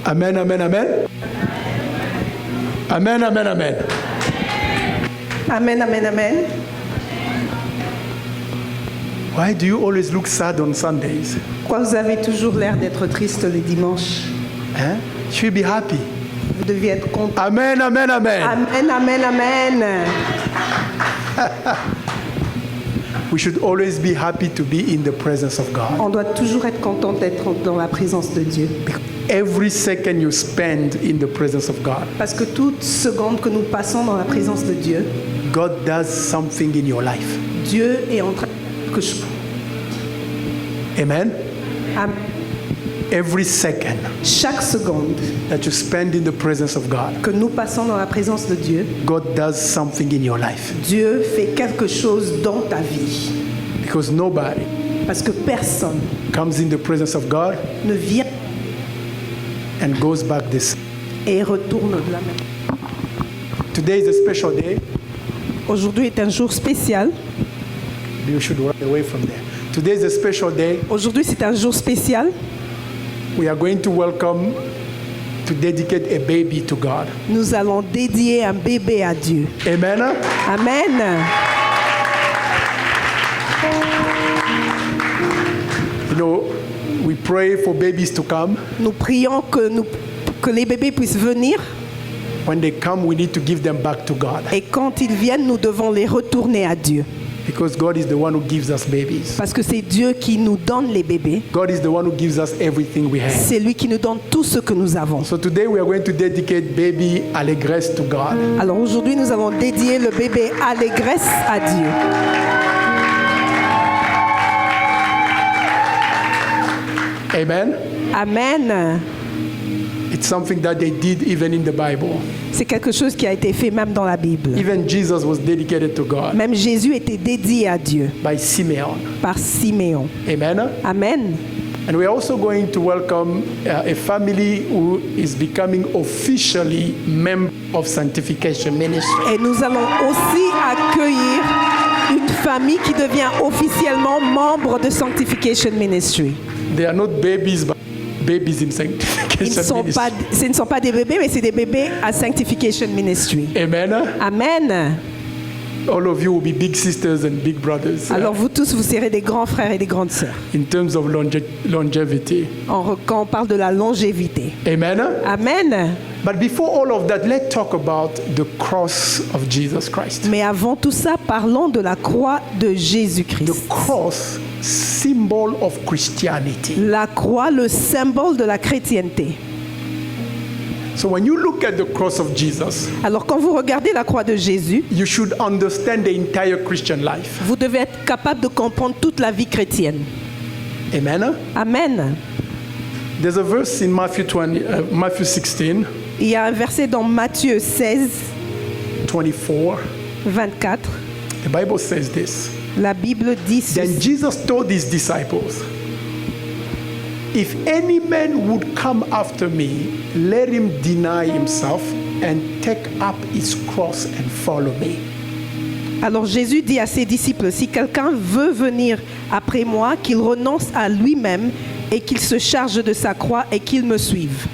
Amen, amen, amen. Amen, amen, amen. Amen, amen, amen. Why do you always look sad on Sundays? Pourquoi vous avez toujours l'air d'être triste les dimanches? Eh? You should be happy. Vous deviez être content. Amen, amen, amen. Amen, amen, amen. We should always be happy to be in the presence of God. On doit toujours être content d'être dans la présence de Dieu. Every second you spend in the presence of God, Parce que toute seconde que nous passons dans la présence de Dieu, God does something in your life. Dieu est en train de faire quelque chose. Amen. Amen. Every second Chaque seconde that you spend in the presence of God, que nous passons dans la présence de Dieu, God does something in your life. Dieu fait quelque chose dans ta vie. Because nobody Parce que personne comes in the presence of God ne vient and goes back this. et retourne de la même. Today is a special day. Aujourd'hui est un jour spécial. You should run away from there. Today is a special day. Aujourd'hui c'est un jour spécial. We are going to welcome, to dedicate a baby to God. Nous allons dédier un bébé à Dieu. Amen. Amen. You know, we pray for babies to come. Nous prions que les bébés puissent venir When they come, we need to give them back to God. et quand ils viennent, nous devons les retourner à Dieu. Because God is the one who gives us babies. Parce que c'est Dieu qui nous donne les bébés. God is the one who gives us everything we have. C'est lui qui nous donne tout ce que nous avons. So today we are going to dedicate baby Allégresse to God. Alors aujourd'hui, nous allons dédier le bébé Allégresse à Dieu. Amen. Amen. It's something that they did even in the Bible. C'est quelque chose qui a été fait même dans la Bible. Even Jesus was dedicated to God Même Jésus était dédié à Dieu by Simeon. par Siméon. Amen. Amen. And we are also going to welcome a family who is becoming officially member of Sanctification Ministry. Et nous allons aussi accueillir une famille qui devient officiellement membre de Sanctification Ministry. They are not babies, but babies in Sanctification Ministry. Ce ne sont pas des bébés, mais c'est des bébés à Sanctification Ministry. Amen. Amen. All of you will be big sisters and big brothers Alors vous tous, vous serez des grands frères et des grandes sœurs. in terms of longevity. Quand on parle de la longévité. Amen. Amen. But before all of that, let's talk about the cross of Jesus Christ. Mais avant tout ça, parlons de la croix de The Jésus-Christ. cross, symbol of Christianity. La croix, le symbole de la chrétienté. So when you look at the cross of Jesus, Alors quand vous regardez la croix de Jésus, you should understand the entire Christian life. vous devez être capable de comprendre toute la vie chrétienne. Amen. Amen. There's a verse in Matthew 16, Il y a un verset dans Matthieu 16, 24. 24. The Bible says this. La Bible dit Then ceci. Jesus told his disciples, if any man would come after me, let him deny himself and take up his cross and follow me. Alors Jésus dit à ses disciples, si quelqu'un veut venir après moi, qu'il renonce à lui-même et qu'il se charge de sa croix et qu'il me suive.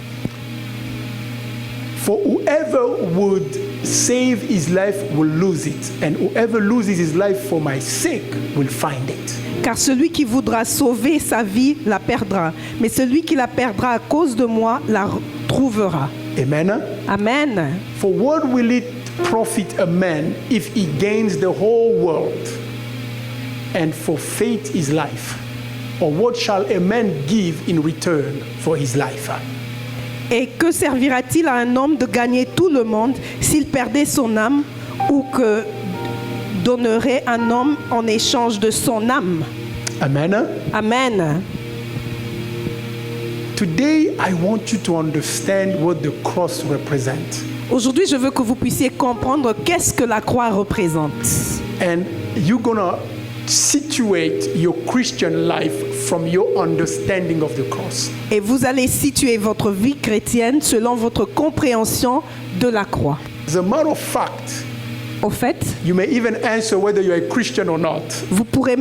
For whoever would save his life will lose it, and whoever loses his life for my sake will find it. Car celui qui voudra sauver sa vie la perdra, mais celui qui la perdra à cause de moi la trouvera. Amen. Amen. For what will it profit a man if he gains the whole world and forfeit his life? Or what shall a man give in return for his life? Et que servira-t-il à un homme de gagner tout le monde s'il perdait son âme, ou que donnerait un homme en échange de son âme? Amen. Amen. Today I want you to understand what the cross represents. Aujourd'hui, je veux que vous puissiez comprendre qu'est-ce que la croix représente. And you're gonna situate your Christian life from your understanding of the cross. Et vous allez situer votre vie chrétienne selon votre compréhension de la croix. As a matter of fact, Au fait, you may even answer whether you're a Christian or not. vous pourrez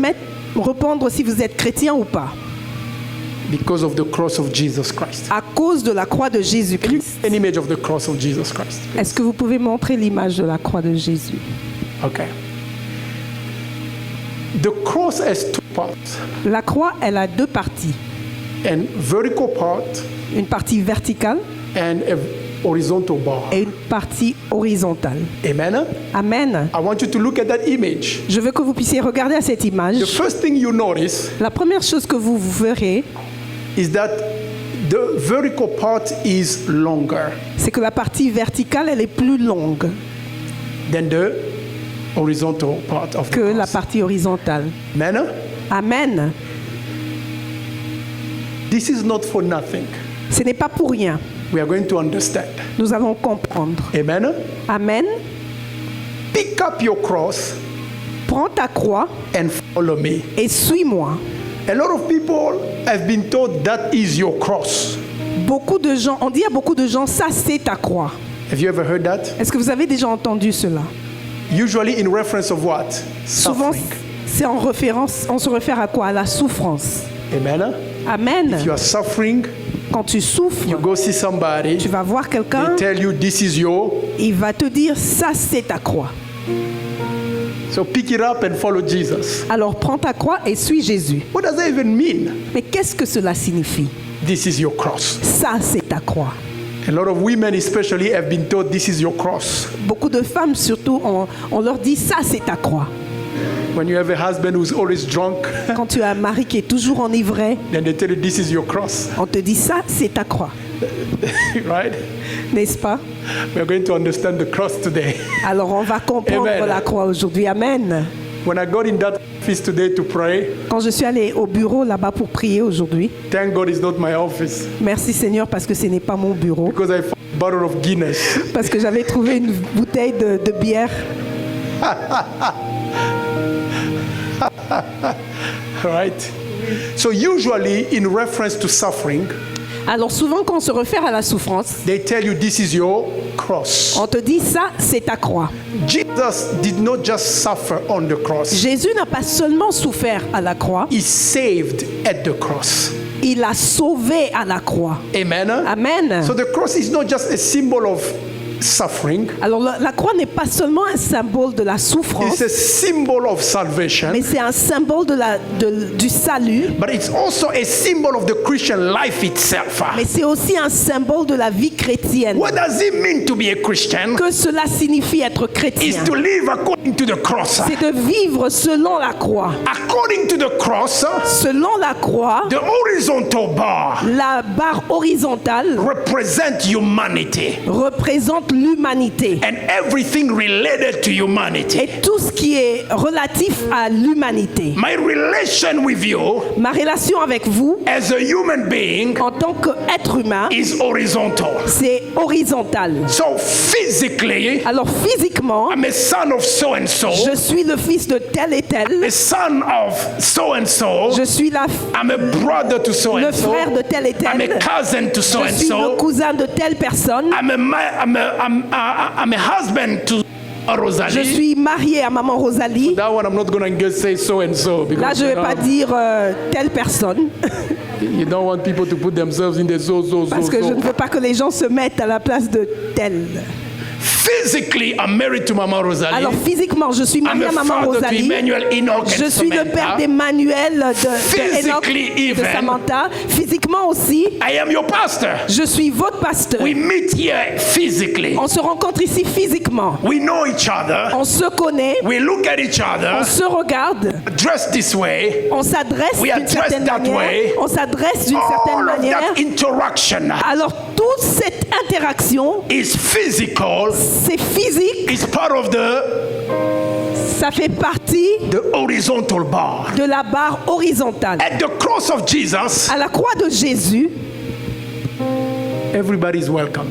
répondre si vous êtes chrétien ou pas. because of the cross of Jesus Christ. à cause de la croix de Jésus-Christ. An image of the cross of Jesus Christ. Est-ce que vous pouvez montrer l'image de la croix de Jésus? Okay. The cross has two parts. La croix, elle a deux parties. An vertical part Une partie verticale and a horizontal bar. et une partie horizontale. Amen? Amen. I want you to look at that image. Je veux que vous puissiez regarder à cette The image. first thing you notice La première chose que vous verrez, is that the vertical part is longer c'est que la partie verticale, elle est plus longue than the horizontal part of the que la cross. partie horizontale. Amen? Amen. This is not for nothing. Ce n'est pas pour rien. We are going to understand. Nous allons comprendre. Amen? Amen. Pick up your cross Prends ta croix and follow me. et suis-moi. A lot of people have been told that is your cross. Beaucoup de gens, on dit à beaucoup de gens, ça c'est ta croix. Have you ever heard that? Est-ce que vous avez déjà entendu cela? Usually in reference of what? Souvent, Suffering. c'est en référence, on se réfère à quoi? À la souffrance. Amen? Amen. If you are suffering, Quand tu souffres, you go see somebody, tu vas voir quelqu'un, they tell you this is your. il va te dire, ça c'est ta croix. So pick it up and follow Jesus. Alors prends ta croix et suis Jésus. What does that even mean? Mais qu'est-ce que cela signifie? This is your cross. Ça c'est ta croix. A lot of women especially have been told this is your cross. Beaucoup de femmes surtout, on leur dit, ça c'est ta croix. When you have a husband who's always drunk, Quand tu as un mari qui est toujours enivré, then they tell you this is your cross. on te dit, ça c'est ta croix. Right? N'est-ce pas? We are going to understand the cross today. Alors on va comprendre Amen. la croix aujourd'hui. Amen. When I got in that office today to pray, Quand je suis allée au bureau là-bas pour prier aujourd'hui, thank God it's not my office merci Seigneur parce que ce n'est pas mon bureau, because I found a bottle of Guinness. parce que j'avais trouvé une bouteille de bière. Right? So usually in reference to suffering, Alors souvent quand on se réfère à la souffrance, they tell you this is your cross. on te dit ça c'est ta croix. Jesus did not just suffer on the cross. Jésus n'a pas seulement souffert à la croix, He saved at the cross. il a sauvé à la croix. Amen. Amen. So the cross is not just a symbol of suffering. Alors la croix n'est pas seulement un symbole de la souffrance, It's a symbol of salvation, mais c'est un symbole du salut, but it's also a symbol of the Christian life itself. mais c'est aussi un symbole de la vie chrétienne. What does it mean to be a Christian? Que cela signifie être Is chrétien. to live according to the cross. C'est de vivre selon la croix. According to the cross, Selon la croix, the horizontal bar la barre horizontale represents humanity représente l'humanité. and everything related to humanity. Et tout ce qui est relatif à l'humanité. My relation with you Ma relation avec vous, as a human being en tant qu'être humain, is horizontal. c'est horizontal. So physically, Alors physiquement, I'm a son of so and so, je suis le fils de tel et tel. a son of so and so. Je suis I'm a brother to so le and so. frère de tel et I'm a tel. cousin to so Je and suis le so. cousin de telle personne. I'm a husband to Je Rosalie. suis marié à maman Rosalie. That one I'm not going to say so and so because Là, je ne vais pas dire telle personne, you don't want people to put themselves in the so. parce que je ne veux pas que les gens se mettent à la place de telle. Physically, I'm married to Mama Rosalie. Alors physiquement, je suis I'm marié a à maman father to Rosalie. Emmanuel, Enoch, Je and suis le père Samantha. d'Emmanuel, de Enoch, Physically de even. Samantha. Physiquement aussi, I am your pastor. je suis votre pasteur. We meet here physically. On se rencontre ici physiquement. We know each other. On se connaît, We look at each on other. se regarde, Dressed this way. on s'adresse We are d'une certaine dressed that manière. way. On s'adresse d'une certaine All of manière. that interaction Alors toute cette interaction, is physical. c'est physique, Is part of the ça fait partie horizontal bar. de la barre horizontale. At the cross of Jesus, À la croix de Jésus, everybody is welcome.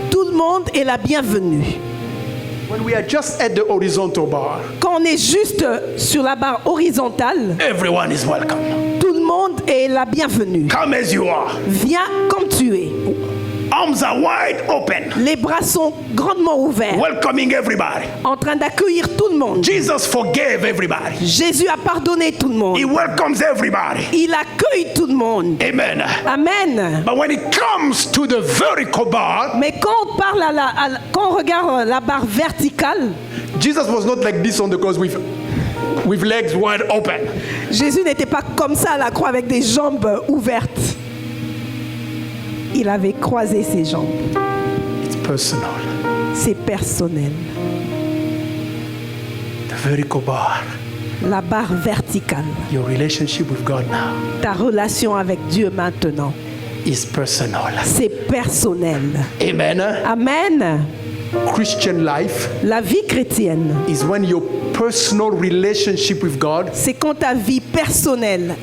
tout le monde est la bienvenue. When we are just at the horizontal bar, Quand on est juste sur la barre horizontale, everyone is welcome. tout le monde est la bienvenue. Come as you are. Viens comme tu es. Arms are wide open, Les bras sont grandement ouverts, welcoming everybody. en train d'accueillir tout le monde. Jesus forgave everybody. Jésus a pardonné tout le monde. He welcomes everybody. Il accueille tout le monde. Amen. Amen. But when it comes to the vertical bar, Mais quand on parle quand on regarde la barre verticale, Jesus was not like this on the cross with legs wide open. Jésus n'était pas comme ça à la croix avec des jambes ouvertes. Il avait croisé ses jambes. It's personal. C'est personnel. The vertical bar, La barre verticale, your relationship with God now, ta relation avec Dieu maintenant, is personal. c'est personnel. Amen. Amen. Christian life La vie chrétienne, is when your personal relationship with God c'est quand ta vie personnelle,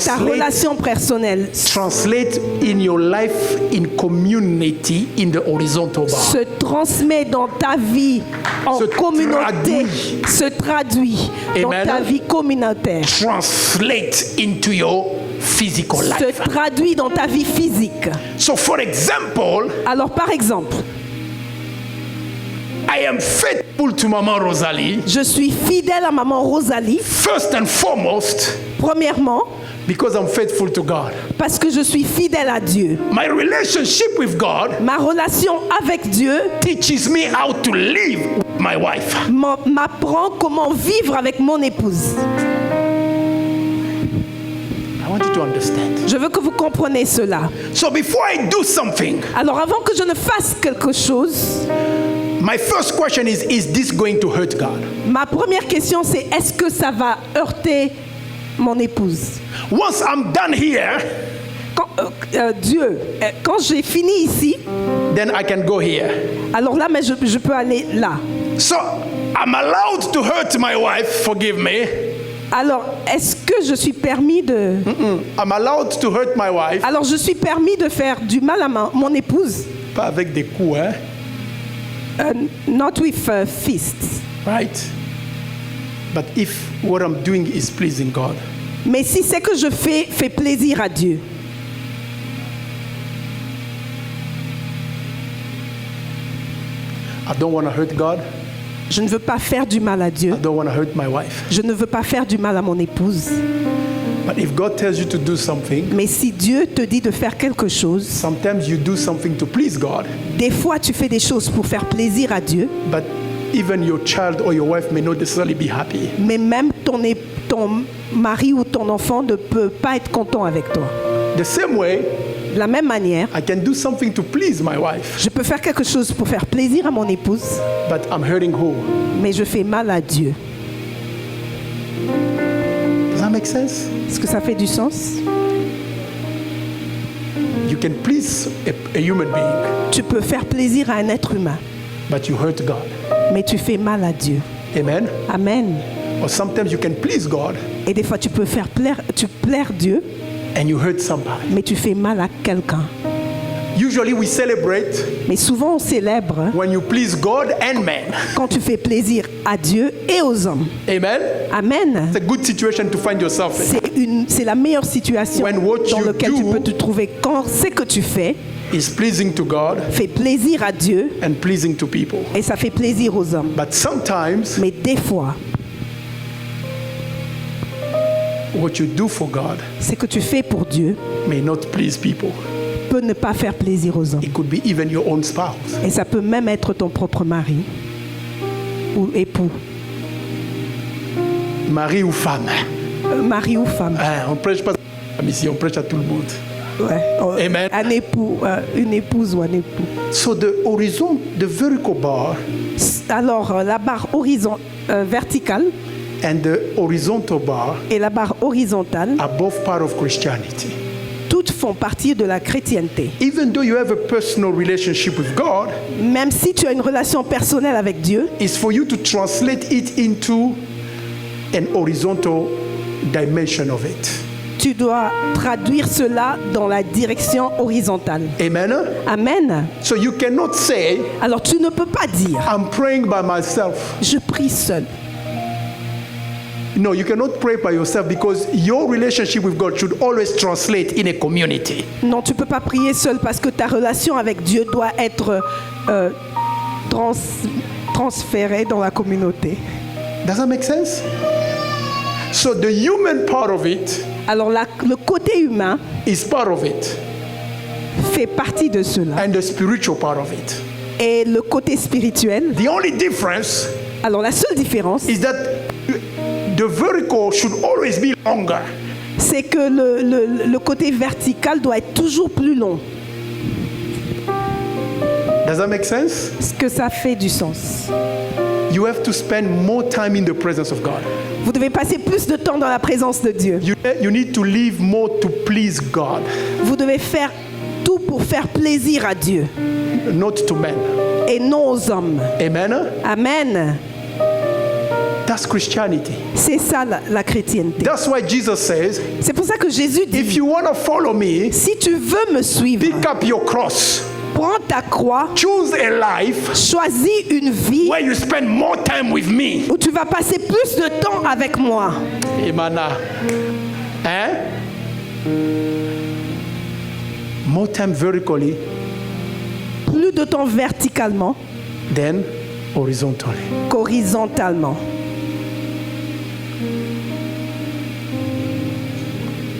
ta relation personnelle translate in your life in community in the horizontal bar. se transmet dans ta vie en Se communauté, traduit. se traduit dans Amen. ta vie communautaire, Translate into your physical se life. traduit dans ta vie physique. So for example, Alors par exemple, I am faithful to Mama Rosalie, je suis fidèle à maman Rosalie, first and foremost, premièrement, because I'm faithful to God. parce que je suis fidèle à Dieu. My relationship with God Ma relation avec Dieu teaches me how to live with my wife. m'apprend comment vivre avec mon épouse. I want you to understand. Je veux que vous compreniez cela. So before I do something, Alors avant que je ne fasse quelque chose, my first question is this going to hurt God? ma première question c'est est-ce que ça va heurter mon épouse? Once I'm done here, Quand j'ai fini ici, then I can go here. alors là, mais je peux aller là. So I'm allowed to hurt my wife, forgive me. Alors, est-ce que je suis permis de... I'm allowed to hurt my wife. Alors, je suis permis de faire du mal à mon épouse. Pas avec des coups, hein? Not with fists. Right? But if what I'm doing is pleasing God, Mais si ce que je fais fait plaisir à Dieu, I don't want to hurt God. je ne veux pas faire du mal à Dieu. I don't want to hurt my wife. Je ne veux pas faire du mal à mon épouse. But if God tells you to do something, Mais si Dieu te dit de faire quelque chose, sometimes you do something to please God, des fois tu fais des choses pour faire plaisir à Dieu, but even your child or your wife may not necessarily be happy. mais même ton mari ou ton enfant ne peut pas être content avec toi. The same way, De la même manière, I can do something to please my wife, je peux faire quelque chose pour faire plaisir à mon épouse, but I'm hurting who? mais je fais mal à Dieu. Does that make sense? Est-ce que ça fait du sens? You can please a human being, Tu peux faire plaisir à un être humain, but you hurt God. mais tu fais mal à Dieu. Amen? Amen. Or sometimes you can please God Et des fois, tu peux plaire Dieu, and you hurt somebody. mais tu fais mal à quelqu'un. Usually we celebrate Mais souvent, on célèbre when you please God and man. quand tu fais plaisir à Dieu et aux hommes. Amen? Amen. It's a good situation to find yourself in. C'est la meilleure situation When what dans you laquelle tu do peux te trouver quand ce que tu fais Is pleasing to God fait plaisir à Dieu and pleasing to people. et ça fait plaisir aux hommes. But sometimes Mais des fois, what you do for God ce que tu fais pour Dieu may not please people. peut ne pas faire plaisir aux hommes. It could be even your own spouse. Et ça peut même être ton propre mari ou époux, Mari ou femme. mari ou femme. On prêche pas ici, on prêche à tout le monde. Ouais. Amen. Un époux, une épouse ou un époux. So the vertical bar Alors, la barre verticale and the horizontal bar et la barre horizontale, are both part of Christianity. toutes font partie de la chrétienté. Even though you have a personal relationship with God, Même si tu as une relation personnelle avec Dieu, it's for you to translate it into an horizontal dimension of it. tu dois traduire cela dans la direction horizontale. Amen? Amen. So you cannot say, Alors tu ne peux pas dire I'm praying by myself. je prie seul. No, you cannot pray by yourself because your relationship with God should always translate in a community. Non, tu ne peux pas prier seul parce que ta relation avec Dieu doit être transférée dans la communauté. Does that make sense? So the human part of it Alors le côté humain is part of it, fait partie de cela. and the spiritual part of it. Et le côté spirituel, The only difference alors la seule différence, is that the vertical should always be longer. c'est que le côté vertical doit être toujours plus long. Does that make sense? Est-ce que ça fait du sens? You have to spend more time in the presence of God. Vous devez passer plus de temps dans la présence de Dieu. You need to live more to please God, Vous devez faire tout pour faire plaisir à Dieu not to men. et non aux hommes. Amen? Amen. That's Christianity. C'est ça la chrétienté. That's why Jesus says, C'est pour ça que Jésus if dit, you want to follow me, si tu veux me suivre, pick up your cross. prends ta croix, Choose a life choisis une vie where you spend more time with me. où tu vas passer plus de temps avec moi. Amen. Eh? More time vertically Plus de temps verticalement than horizontally. qu'horizontalement.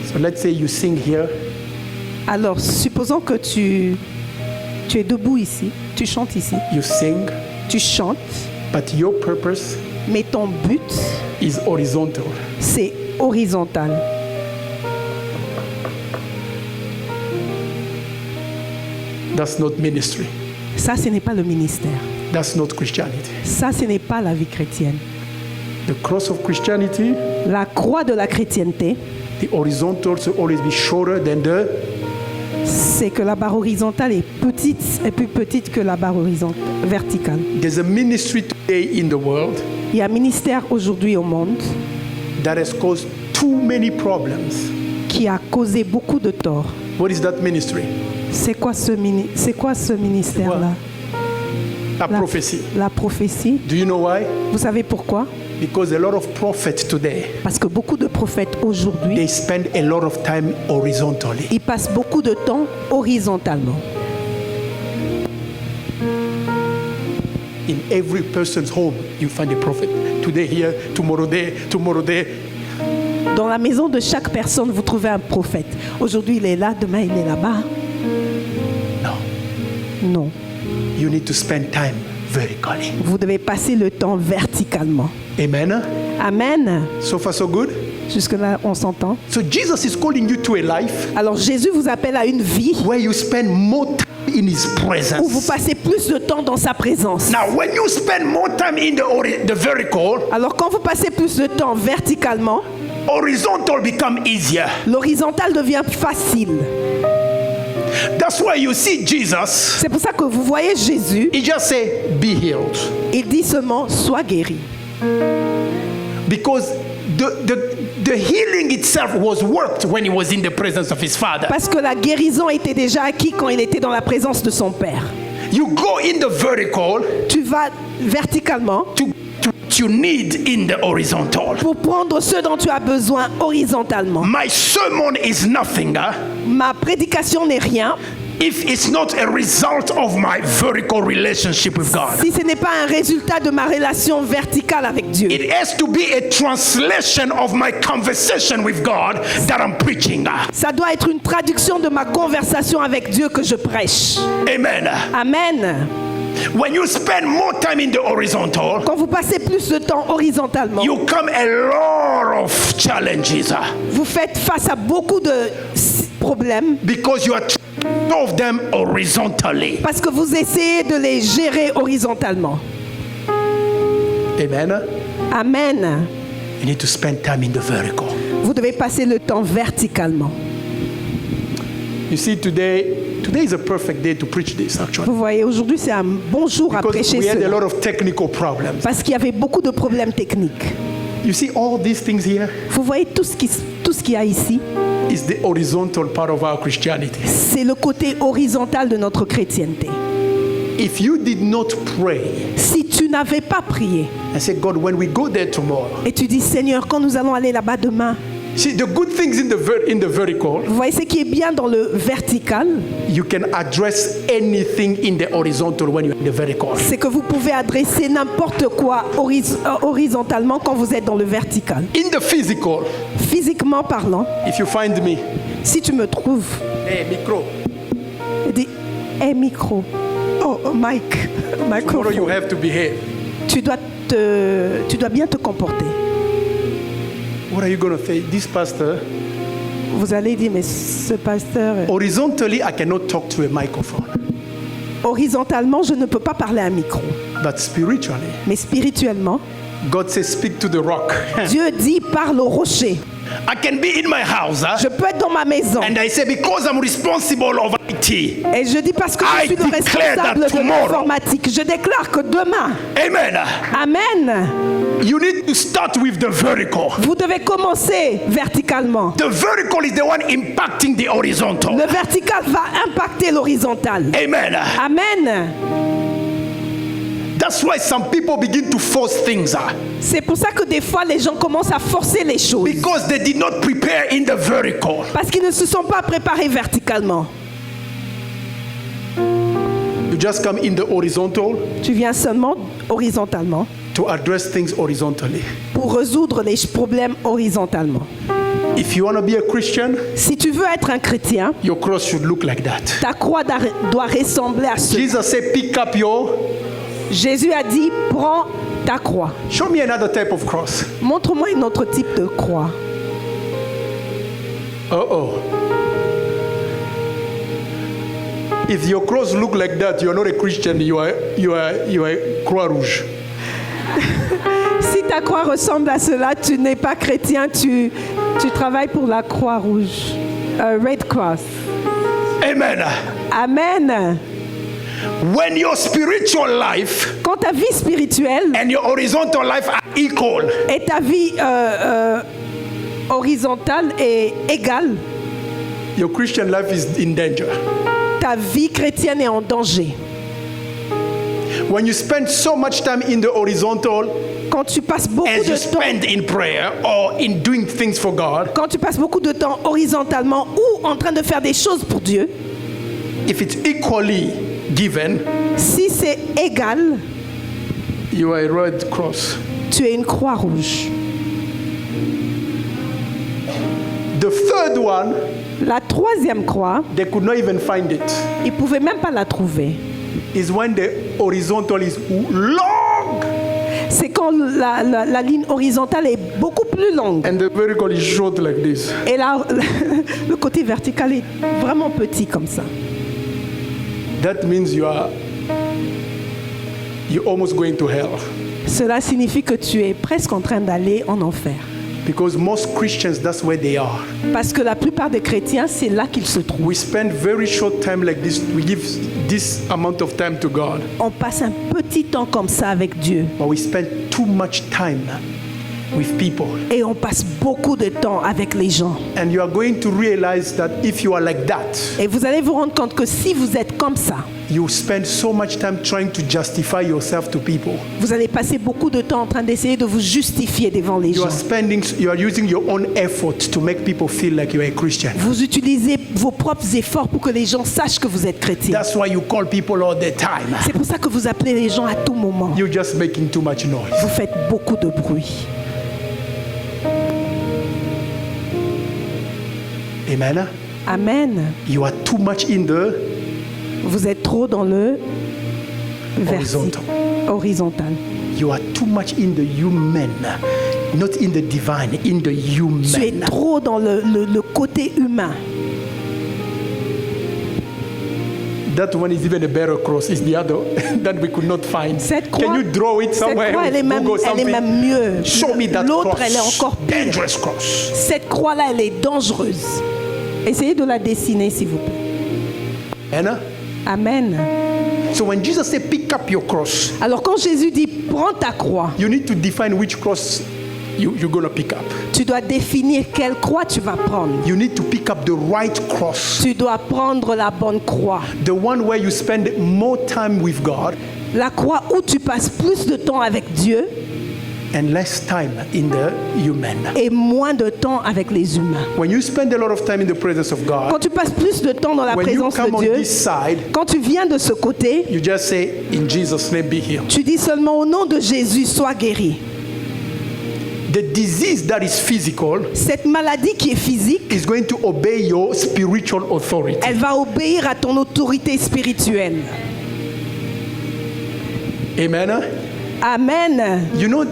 So let's say you sing here. Alors, supposons que tu es debout ici, tu chantes ici, You sing, tu chantes, but your purpose mais ton but, is horizontal. c'est horizontal. That's not ministry. Ça, ce n'est pas le ministère. That's not Christianity. Ça, ce n'est pas la vie chrétienne. The cross of Christianity, La croix de la chrétienté, the horizontal should always be shorter than the. c'est que la barre horizontale est petite, est plus petite que la barre verticale. There's a ministry today in the world Il y a un ministère aujourd'hui au monde that has caused too many problems. qui a causé beaucoup de tort. What is that ministry? C'est quoi ce ministère-là? A prophecy. La prophétie. Do you know why? Vous savez pourquoi? Because a lot of prophets today, Parce que beaucoup de prophètes aujourd'hui, they spend a lot of time horizontally. ils passent beaucoup de temps horizontalement. In every person's home, you find a prophet. Today here, tomorrow there, tomorrow there. Dans la maison de chaque personne, vous trouvez un prophète. Aujourd'hui, il est là, demain, il est là-bas. No. Non. You need to spend time vertically. Vous devez passer le temps verticalement. Amen. Amen. So far, so good. Jusque-là, on s'entend. So Jesus is calling you to a life Alors, Jésus vous appelle à une vie where you spend more time in His où vous presence. passez plus de temps dans sa présence. Now, when you spend more time in the vertical, Alors, quand vous passez plus de temps verticalement, horizontal become easier. l'horizontal devient facile. That's why you see Jesus. C'est pour ça que vous voyez Jésus, He just say, "Be healed," il dit seulement « Sois guéri because the healing itself was worked when he was in the presence of his Father. ». Parce que la guérison était déjà acquise quand il était dans la présence de son Père. You go in the vertical Tu vas verticalement to what you need in the horizontal. pour prendre ce dont tu as besoin horizontalement. My sermon is nothing Ma prédication n'est rien if it's not a result of my vertical relationship with God. si ce n'est pas un résultat de ma relation verticale avec Dieu. It has to be a translation of my conversation with God that I'm preaching. Ça doit être une traduction de ma conversation avec Dieu que je prêche. Amen. Amen. When you spend more time in the horizontal, Quand vous passez plus de temps horizontalement, you come a lot of challenges vous faites face à beaucoup de problèmes because you are trying to solve them horizontally. parce que vous essayez de les gérer horizontalement. Amen. Amen. You need to spend time in the vertical. Vous devez passer le temps verticalement. You see, today is a perfect day to preach this, actually. Vous voyez, aujourd'hui c'est un bon jour à Because prêcher we had a cela. lot of technical problems. Parce qu'il y avait beaucoup de problèmes techniques. You see, all these things here Vous voyez tout ce qu'il y a ici, is the horizontal part of our Christianity. c'est le côté horizontal de notre chrétienté. If you did not pray Si tu tu n'avais pas prié. And say, God, when we go there tomorrow, Et tu dis, Seigneur, quand nous allons aller là-bas demain, see the good things in the vertical, vous voyez ce qui est bien dans le vertical, you can address anything in the horizontal when you're in the vertical. c'est que vous pouvez adresser n'importe quoi horizontalement quand vous êtes dans le vertical. In the physical, Physiquement parlant, if you find me, si tu me trouves, hey, micro, dis, hey, micro, mic, tomorrow microphone. you have to behave. Tu dois bien te comporter. What are you going to say? This pastor, Vous allez dire, mais ce pasteur, horizontally, I cannot talk to a microphone. horizontalement, je ne peux pas parler à un micro. But spiritually, Mais spirituellement, God says, speak to the rock. Dieu dit, parle au rocher. I can be in my house, Je peux être dans ma maison. and I say, because I'm responsible of IT. Et je dis parce que I je suis le declare responsable that de tomorrow- l'informatique. Je déclare que demain, Amen. Amen, You need to start with the vertical. vous devez commencer verticalement. The vertical is the one impacting the horizontal. Le vertical va impacter l'horizontal. Amen. Amen. That's why some people begin to force things C'est pour ça que des fois, les gens commencent à forcer les choses. because they did not prepare in the vertical. Parce qu'ils ne se sont pas préparés verticalement. You just come in the horizontal Tu viens seulement horizontalement to address things horizontally. pour résoudre les problèmes horizontalement. If you want to be a Christian, Si tu veux être un chrétien, your cross should look like that. ta croix doit ressembler à ce. Jesus said, pick up your... Jésus a dit, prends ta croix. Show me another type of cross. Montre-moi un autre type de croix. Uh-oh. If your cross look like that, you are not a Christian, you are Croix Rouge. Si ta croix ressemble à cela, tu n'es pas chrétien, tu travailles pour la croix rouge. Red Cross. Amen. Amen. When your spiritual life Quand ta vie spirituelle and your horizontal life are equal, et ta vie horizontale est égale, your Christian life is in danger. ta vie chrétienne est en danger. When you spend so much time in the horizontal Quand tu passes beaucoup as you de temps, spend in prayer or in doing things for God, quand tu passes beaucoup de temps horizontalement ou en train de faire des choses pour Dieu, if it's equally given, si c'est égal, you are a Red Cross. tu es une croix rouge. The third one, La troisième croix, they could not even find it, ils ne pouvaient même pas la trouver. is when the horizontal is long C'est quand la ligne horizontale est beaucoup plus longue and the vertical is short like this. et là, le côté vertical est vraiment petit comme ça. That means you're almost going to hell. Cela signifie que tu es presque en train d'aller en enfer. Because most Christians, that's where they are. Parce que la plupart des chrétiens, c'est là qu'ils se trouvent. We spend very short time like this. We give this amount of time to God. On passe un petit temps comme ça avec Dieu. But we spend too much time with people. Et on passe beaucoup de temps avec les gens. And you are going to realize that if you are like that, Et vous allez vous rendre compte que si vous êtes comme ça, you spend so much time trying to justify yourself to people. vous allez passer beaucoup de temps en train d'essayer de vous justifier devant les You gens. are using your own effort to make people feel like you are a Christian. Vous utilisez vos propres efforts pour que les gens sachent que vous êtes chrétien. That's why you call people all the time. C'est pour ça que vous appelez les gens à tout moment. You're just making too much noise. Vous faites beaucoup de bruit. Amen. Amen. You are too much in the Vous êtes trop dans le Horizontal. horizontal. You are too much in the human, not in the divine, in the human. Tu es trop dans le côté humain. That one is even a better cross. It's the other that we could not find. Cette croix, Can you draw it cette somewhere? croix, elle est même, Google elle est something? même mieux. Show me that L'autre, cross. elle est encore pire. Dangerous cross. Cette croix-là, elle est dangereuse. Essayez de la dessiner, s'il vous plaît. Anna? Amen. So when Jesus said, pick up your cross, Alors quand Jésus dit, prends ta croix, you need to define which cross you're going to pick up. tu dois définir quelle croix tu vas prendre. You need to pick up the right cross. Tu dois prendre la bonne croix. The one where you spend more time with God La croix où tu passes plus de temps avec Dieu and less time in the human. et moins de temps avec les humains. When you spend a lot of time in the presence of Quand God, tu passes plus de temps dans la when you présence come de on Dieu, this side, quand tu viens de ce côté, you just say, in Jesus' name, be healed. tu dis seulement au nom de Jésus, sois guéri. The disease that is physical Cette maladie qui est physique, is going to obey your spiritual authority. elle va obéir à ton autorité spirituelle. Amen. Amen. You know,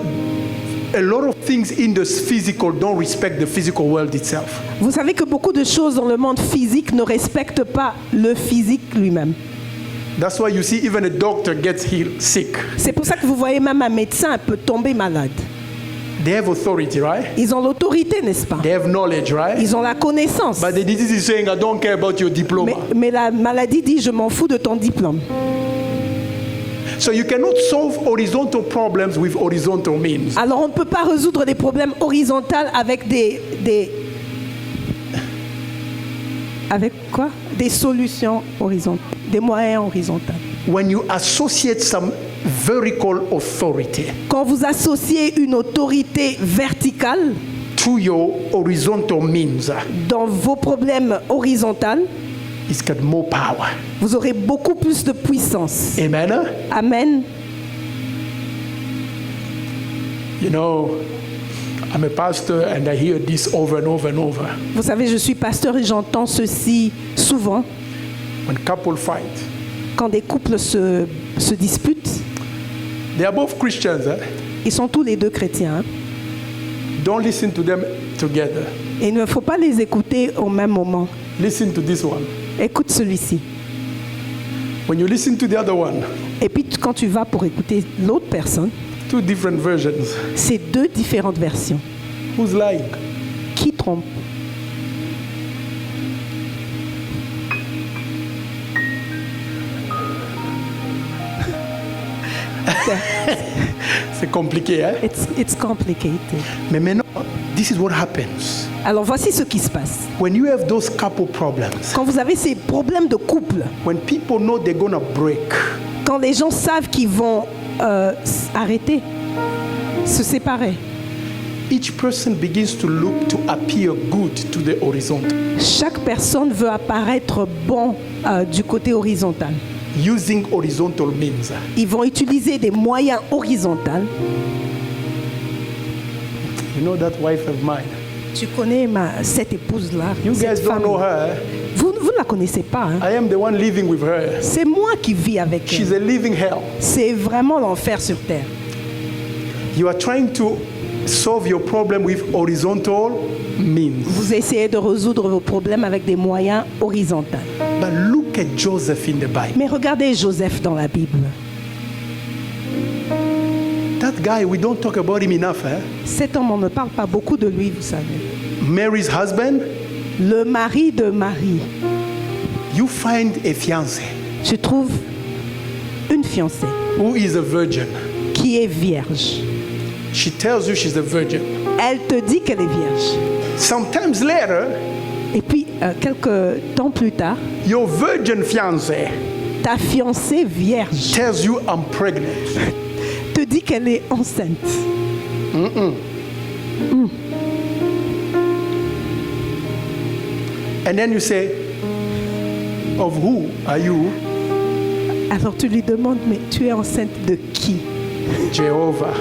a lot of things in the physical don't respect the physical world itself. Vous savez que beaucoup de choses dans le monde physique ne respectent pas le physique lui-même. That's why you see even a doctor gets healed sick. C'est pour ça que vous voyez même un médecin peut tomber malade. They have authority, right? Ils ont l'autorité, n'est-ce pas? They have knowledge, right? Ils ont la connaissance. But the disease is saying, I don't care about your diploma. Mais la maladie dit, je m'en fous de ton diplôme. So you cannot solve horizontal problems with horizontal means. Alors on ne peut pas résoudre des problèmes horizontaux avec avec quoi? Des solutions horizontales, des moyens horizontaux. When you associate some vertical authority Quand vous associez une autorité verticale to your horizontal means, dans vos problèmes horizontaux, it's got more power. vous aurez beaucoup plus de puissance. Amen. Amen. You know, I'm a pastor and I hear this over and over and over. Vous savez, je suis pasteur et j'entends ceci souvent. When couples fight, Quand des couples se disputent, they are both Christians. ils sont tous les deux chrétiens. Hein. Don't listen to them together. Et il ne faut pas les écouter au même moment. Listen to this one. Écoute celui-ci. When you listen to the other one, Et puis quand tu vas pour écouter l'autre personne, two different versions. c'est deux différentes versions. Who's lying? Qui trompe? C'est compliqué, hein? It's complicated. Mais maintenant, this is what happens. Alors voici ce qui se passe. When you have those couple problems, Quand vous avez ces problèmes de couple, when people know they're gonna break, quand les gens savent qu'ils vont arrêter, se séparer, each person begins to look to appear good to the horizontal, chaque personne veut apparaître bon du côté horizontal. using horizontal means. Ils vont utiliser des moyens horizontaux. You know that wife of mine? Tu connais cette épouse-là, You cette guys don't femme. know her. Vous ne la connaissez pas. Hein? I am the one living with her. C'est moi qui vis avec She's elle. a living hell. C'est vraiment l'enfer sur terre. You are trying to solve your problem with horizontal means. Vous essayez de résoudre vos problèmes avec des moyens horizontaux. But look at Joseph in the Bible. Mais regardez Joseph dans la Bible. That guy, we don't talk about him enough. Cet homme, on ne parle pas beaucoup de lui, vous savez. Mary's husband, Le mari de Marie. you find a fiancé Je trouve une fiancée who is a virgin. qui est vierge. She tells you she's a virgin. Elle te dit qu'elle est vierge. Sometimes later, Et puis, quelques temps plus tard, your virgin fiancé ta fiancée vierge tells you I'm pregnant. te dit qu'elle est enceinte. And then you say, of who are you? Alors tu lui demandes, mais tu es enceinte de qui? Jehovah.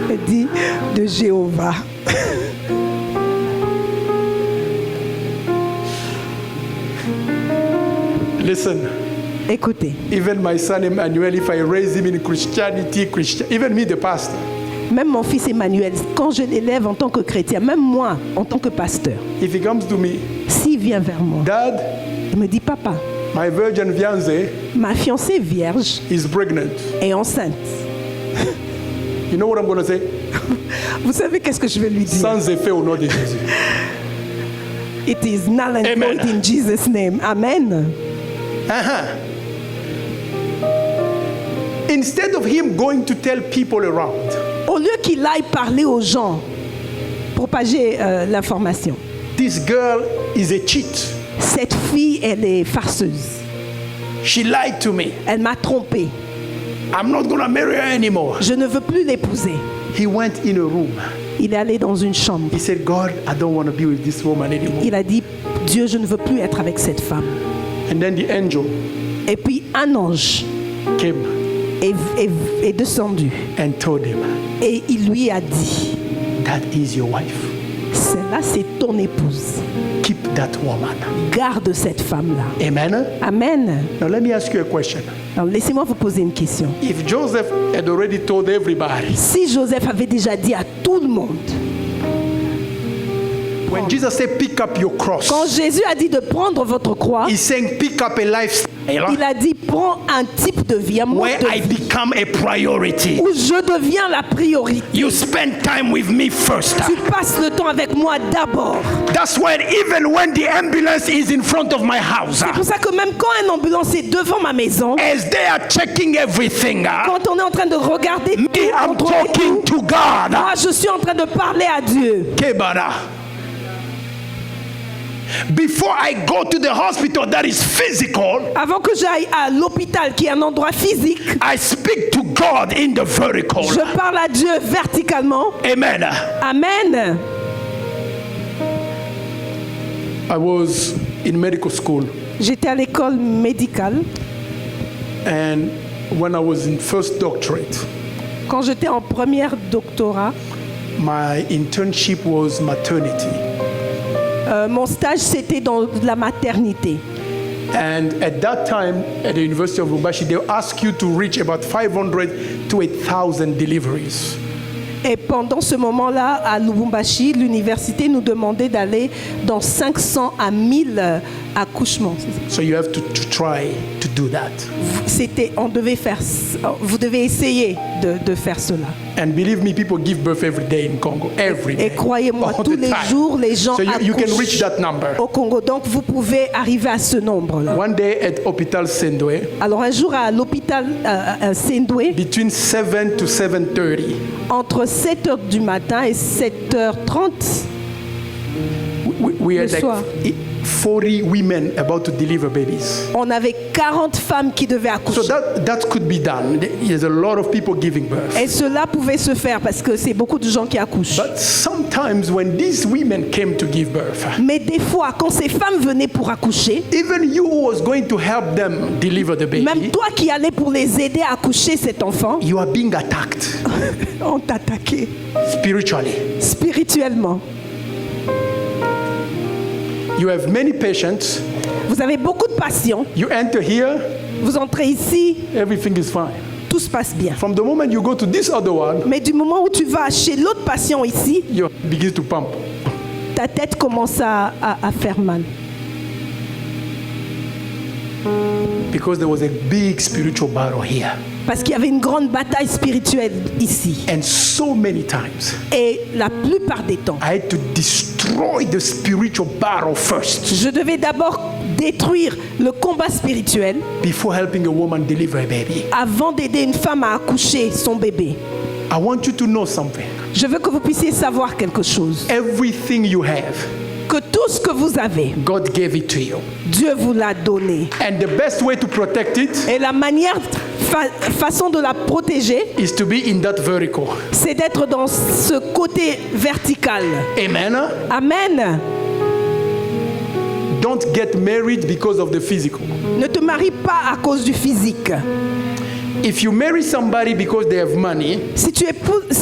Elle dit, de Jéhovah. Listen, Écoutez, even my son Emmanuel, if I raise him in Christianity, even me, the pastor, même mon fils Emmanuel, quand je l'élève en tant que chrétien, même moi, en tant que pasteur, if he comes to me, s'il vient vers moi, Dad, il me dit, papa, my virgin fiancé ma fiancée vierge is pregnant. est enceinte. You know what I'm going to say? Vous savez qu'est-ce que je vais lui dire? Sans effet au nom de Jésus. It is null and Amen. void in Jesus' name. Amen. Instead of him going to tell people around, Au lieu qu'il aille parler aux gens, propager l'information, this girl is a cheat. cette fille, elle est farceuse. She lied to me. Elle m'a trompé. I'm not going to marry her anymore. Je ne veux plus l'épouser. He went in a room. Il est allé dans une chambre. He said, God, I don't want to be with this woman anymore. Il a dit, Dieu, je ne veux plus être avec cette femme. And then the angel Et puis un ange came est descendu. and told him, Et il lui a dit, that is your wife. celle-là, c'est ton épouse. Keep that woman. Garde cette femme-là. Amen. Amen. Now let me ask you a question. Alors, laissez-moi vous poser une question. If Joseph had already told everybody, Si Joseph avait déjà dit à tout le monde, when Jesus said pick up your cross, quand Jésus a dit de prendre votre croix, he's saying pick up a lifestyle il a dit prends un type de vie, un mode where I de vie, become a priority. où je deviens la priorité. You spend time with me first. Tu passes le temps avec moi d'abord. That's why even when the ambulance is in front of my house, C'est pour ça que même quand une ambulance est devant ma maison, as they are checking everything, quand on est en train de regarder me, tout, I'm contrôler talking tout, to God. moi je suis en train de parler à Dieu. Kebara. Before I go to the hospital that is physical, Avant que j'aille à l'hôpital qui est un endroit physique, I speak to God in the vertical. je parle à Dieu verticalement. Amen. Amen. I was in medical school, J'étais à l'école médicale. and when I was in first doctorate, Quand j'étais en première doctorat, my internship was maternity. mon stage c'était dans la maternité. And at that time, at the University of Lubumbashi, they ask you to reach about 500 to 1,000 deliveries. Et pendant ce moment-là, à Lubumbashi, l'université nous demandait d'aller dans 500 à 1000 accouchements. So you have to try to do that. Vous devez essayer de faire cela. And believe me, people give birth every day in Congo. Every day. Et croyez-moi, All tous the les time. jours, les gens So you can accouchent reach that number. au Congo. Donc, vous pouvez arriver à ce nombre-là. One day at Hopital Sendwe, Alors, un jour à l'hôpital Sendwe, between 7 to 7:30, entre 7h du matin et 7h30, we Le had like soir. 40 women about to deliver babies. on avait 40 femmes qui devaient So accoucher. that could be done. There's a lot of people giving birth. Et cela pouvait se faire parce que c'est beaucoup de gens qui accouchent. But sometimes when these women came to give birth, Mais des fois, quand ces femmes venaient pour accoucher, even you who was going to help them deliver the même baby, toi qui allais pour les aider à accoucher cet enfant, you are being attacked on t'attaquait spiritually. spirituellement. You have many patients. Vous avez beaucoup de patients. You enter here, Vous entrez ici, everything is fine. tout se passe bien. From the moment you go to this other one, Mais du moment où tu vas chez l'autre patient ici, you begin to pump. ta tête commence à faire mal. Because there was a big spiritual battle here. Parce qu'il y avait une grande bataille spirituelle ici. And so many times, Et la plupart des temps, I had to destroy the spiritual battle first je devais d'abord détruire le combat spirituel before helping a woman deliver a baby. avant d'aider une femme à accoucher son bébé. I want you to know something. Je veux que vous puissiez savoir quelque chose. Everything you have, Que tout ce que vous avez, God gave it to you. Dieu vous l'a donné. And the best way to protect it Et la façon de la protéger, is to be in that vertical. c'est d'être dans ce côté vertical. Amen. Amen. Don't get married because of the physical. Ne te marie pas à cause du physique. If you marry somebody because they have money, Si